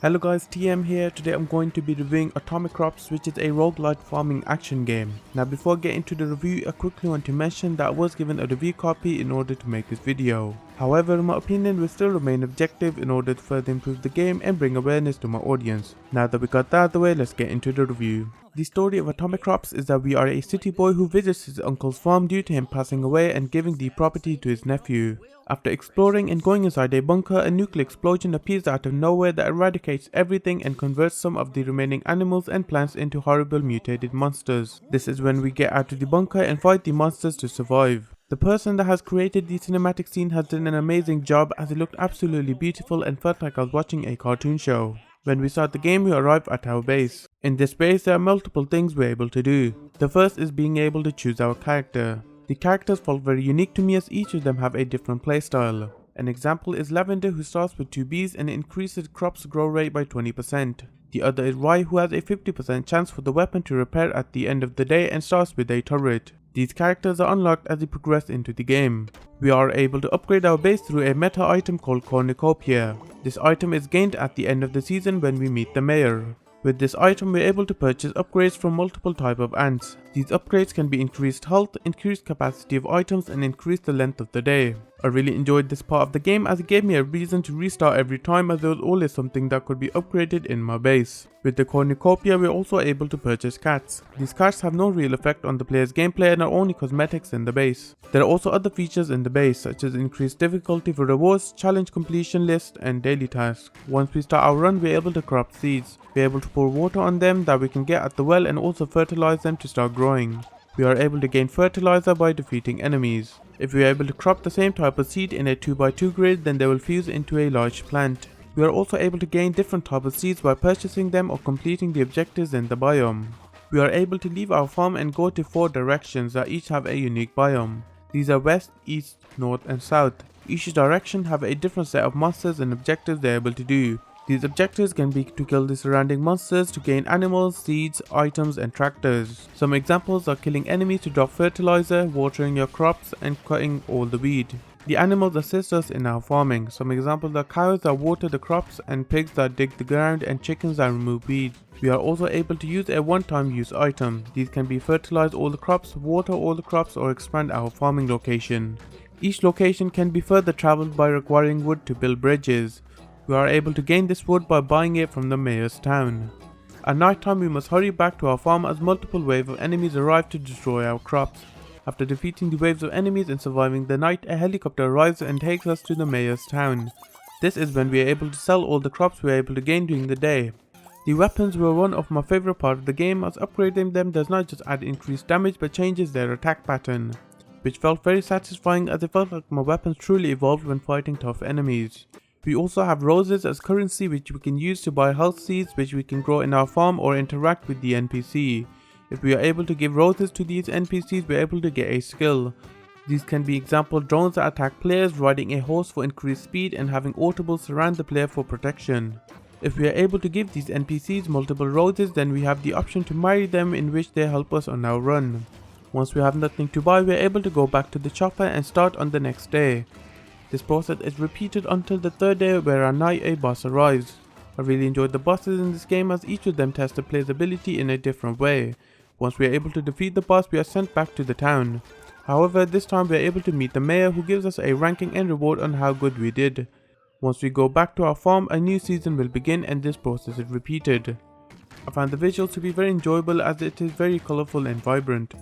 Hello guys, TM here. Today I'm going to be reviewing Atomicrops, which is a roguelite farming action game. Now before getting to the review, I quickly want to mention that I was given a review copy in order to make this video. However, my opinion will still remain objective in order to further improve the game and bring awareness to my audience. Now that we got that out of the way, let's get into the review. The story of Atomicrops is that we are a city boy who visits his uncle's farm due to him passing away and giving the property to his nephew. After exploring and going inside a bunker, a nuclear explosion appears out of nowhere that eradicates everything and converts some of the remaining animals and plants into horrible mutated monsters. This is when we get out of the bunker and fight the monsters to survive. The person that has created the cinematic scene has done an amazing job, as it looked absolutely beautiful and felt like I was watching a cartoon show. When we start the game, we arrive at our base. In this base, there are multiple things we're able to do. The first is being able to choose our character. The characters felt very unique to me, as each of them have a different playstyle. An example is Lavender, who starts with 2 bees and increases crops grow rate by 20%. The other is Rye, who has a 50% chance for the weapon to repair at the end of the day and starts with a turret. These characters are unlocked as we progress into the game. We are able to upgrade our base through a meta item called Cornucopia. This item is gained at the end of the season when we meet the mayor. With this item, we are able to purchase upgrades from multiple types of ants. These upgrades can be increased health, increased capacity of items, and increase the length of the day. I really enjoyed this part of the game, as it gave me a reason to restart every time, as there was always something that could be upgraded in my base. With the Cornucopia, we are also able to purchase cats. These cats have no real effect on the player's gameplay and are only cosmetics in the base. There are also other features in the base, such as increased difficulty for rewards, challenge completion list, and daily tasks. Once we start our run, we are able to crop seeds. We are able to pour water on them that we can get at the well, and also fertilize them to start growing. We are able to gain fertilizer by defeating enemies. If we are able to crop the same type of seed in a 2x2 grid, then they will fuse into a large plant. We are also able to gain different types of seeds by purchasing them or completing the objectives in the biome. We are able to leave our farm and go to 4 directions that each have a unique biome. These are west, east, north, and south. Each direction have a different set of monsters and objectives they are able to do. These objectives can be to kill the surrounding monsters, to gain animals, seeds, items, and tractors. Some examples are killing enemies to drop fertilizer, watering your crops, and cutting all the weed. The animals assist us in our farming. Some examples are cows that water the crops, and pigs that dig the ground, and chickens that remove weeds. We are also able to use a one-time use item. These can be fertilize all the crops, water all the crops, or expand our farming location. Each location can be further traveled by requiring wood to build bridges. We are able to gain this wood by buying it from the mayor's town. At night time, we must hurry back to our farm, as multiple waves of enemies arrive to destroy our crops. After defeating the waves of enemies and surviving the night, a helicopter arrives and takes us to the mayor's town. This is when we are able to sell all the crops we are able to gain during the day. The weapons were one of my favorite part of the game, as upgrading them does not just add increased damage but changes their attack pattern, which felt very satisfying, as it felt like my weapons truly evolved when fighting tough enemies. We also have roses as currency, which we can use to buy health seeds, which we can grow in our farm or interact with the NPC. If we are able to give roses to these NPCs, we are able to get a skill. These can be example drones that attack players, riding a horse for increased speed, and having audibles surround the player for protection. If we are able to give these NPCs multiple roses, then we have the option to marry them, in which they help us on our run. Once we have nothing to buy, we are able to go back to the chopper and start on the next day. This process is repeated until the 3rd day, where at night a boss arrives. I really enjoyed the bosses in this game, as each of them test the player's ability in a different way. Once we are able to defeat the boss, we are sent back to the town. However, this time we are able to meet the mayor, who gives us a ranking and reward on how good we did. Once we go back to our farm, a new season will begin, and this process is repeated. I found the visuals to be very enjoyable, as it is very colourful and vibrant.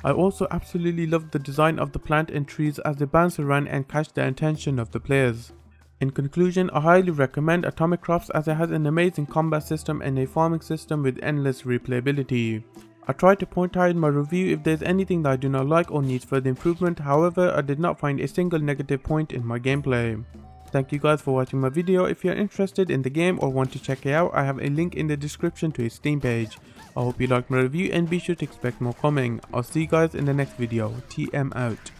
I also absolutely loved the design of the plant and trees, as they bounce around and catch the attention of the players. In conclusion, I highly recommend Atomicrops, as it has an amazing combat system and a farming system with endless replayability. I tried to point out in my review if there is anything that I do not like or needs further improvement, however I did not find a single negative point in my gameplay. Thank you guys for watching my video. If you are interested in the game or want to check it out, I have a link in the description to its Steam page. I hope you liked my review, and be sure to expect more coming. I'll see you guys in the next video. TM out.